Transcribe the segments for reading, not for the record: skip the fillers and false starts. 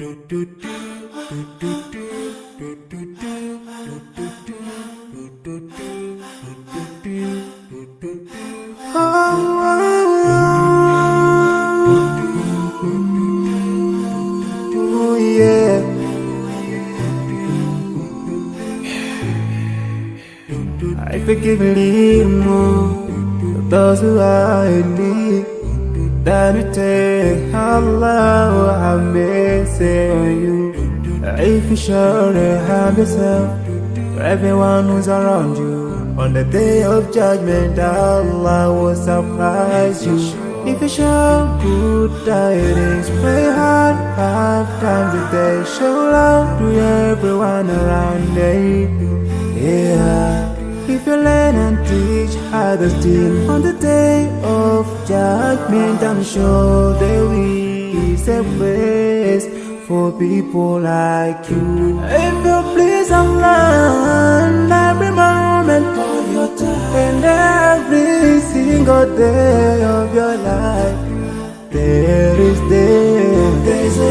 Oh yeah. I forgive a little more those who are in need. That you take Allah have mercy on you. If you surely have yourself, for everyone who's around you. On the day of judgment, Allah will surprise you. If you show good tidings, pray hard 5 times a day. Show love to everyone around you. Yeah. If you learn and teach others still, on the day of judgment, I'm sure there is a place for people like you. If you please Allah, every moment of your time and every single day of your life, there's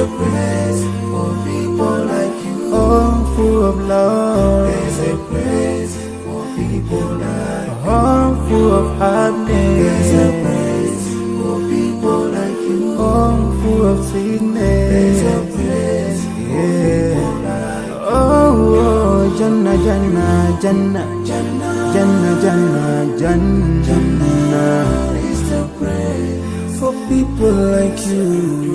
a place for people like you. Oh, full of love. There's a place for people like you. Oh, full of happiness. There's a place for people like you. Oh, full of sweetness. There's a place for people like you. Oh, Jannah, Jannah, Jannah, Jannah, Jannah, Jannah, Jannah is the place for people like you.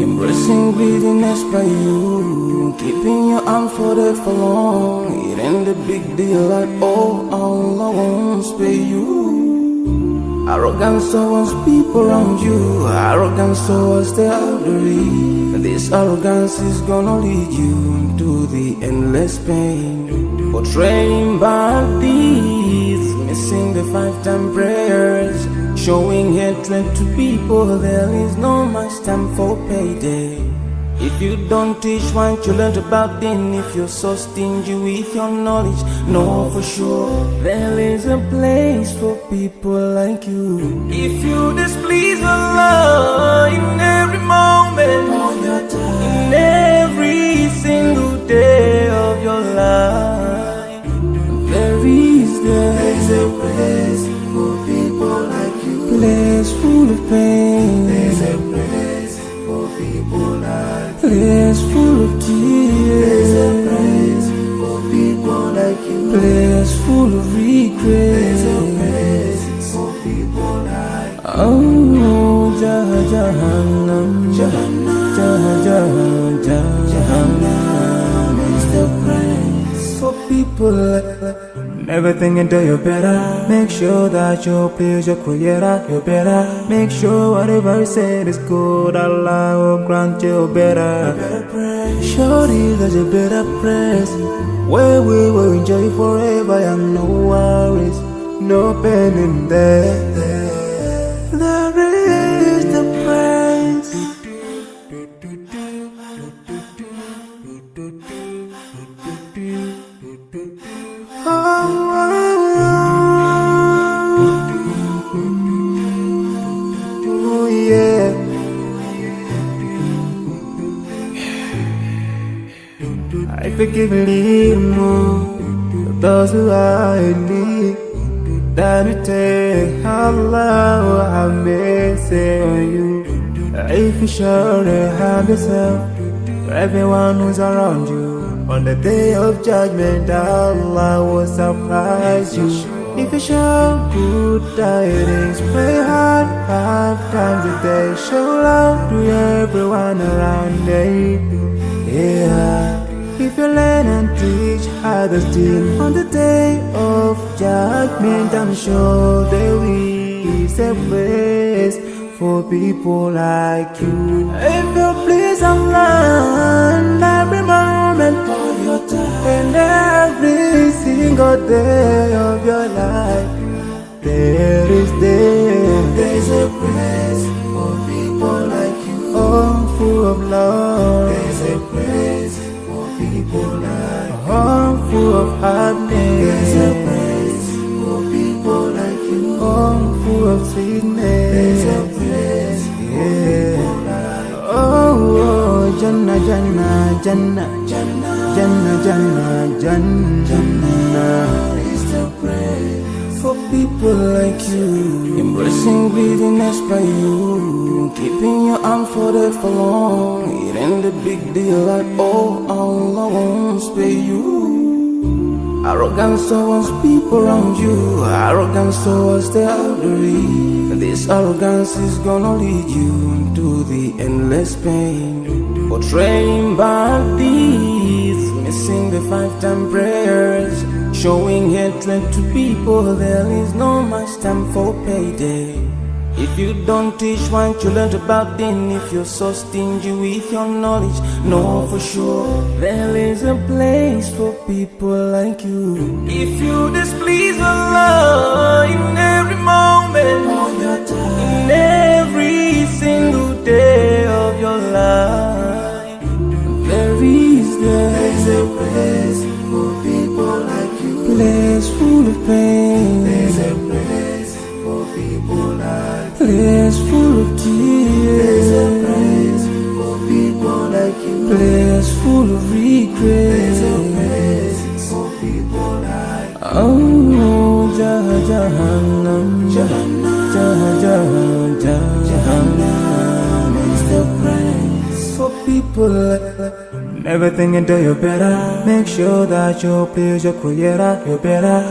Embracing greediness by you, keeping your arms folded for long. It ain't a big deal at all, Allah won't spare you. Arrogance towards people around you, arrogance towards the elderly. This arrogance is gonna lead you to the endless pain. Portraying bad deeds, missing the 5-time prayers, showing hatred to people. There is no much time for payday. If you don't teach what you learned about then, if you're so stingy with your knowledge, know for sure there is a place for people like you. If you displease Allah in every moment of your time, in every single day of your life, there's a place for people like you. Place full of pain. There's a place for people like you. Place full of tears. There's a place for people like you. Place full of regret. There's a place for people like you. Oh, Jahannam, Jahannam, Jahannam is the place for people like you. Never think until you're better. Make sure that you please your creator. You're better. Make sure whatever you said is good. Allah will grant you better. Surely there's a better place where we will enjoy forever and no worries, no pain in there. There is the praise. Oh yeah. I forgive a little more those who are in need. That you take Allah have mercy on you. If you surely have yourself, for everyone who's around you. On the day of judgment, Allah will surprise you. If you show good tidings, pray hard 5 times a day. Show love to everyone around you. Yeah. If you learn and teach others still, on the day of judgment, I'm sure there is a place for people like you. If you please Allah, every moment of your time and every single day of your life, there's a place for people like you. Oh, full of love. There's a place for people like you. Oh, full of happiness. There's a place for people like you. Oh, full of sweetness. There's a place for people like you. Oh, Jannah, Jannah, Jannah, Jannah, Jannah, Jannah is the praise for people like you, embracing greediness by you, keeping your arms folded for long. It ain't a big deal at all, Allah won't spare you. Arrogance towards people around you, arrogance towards the elderly. This arrogance is gonna lead you to the endless pain. Portraying bad deeds, missing the 5-time prayers, showing hatred to people. There is no much time for payday. If you don't teach what you learned about then, if you're so stingy with your knowledge, know for sure there is a place for people like you. If you displease Allah in every moment of your time, in every single day of your life, there is a place for people like you. Place full of pain. There's a place for people like you. Place full of tears. There's a place for people like you. Place full of regret. There's a place for people like you. Oh, Jahannam, Jahannam, Jahannam is the place for people like you. Never think until you're better. Make sure that you please your creator. You're better.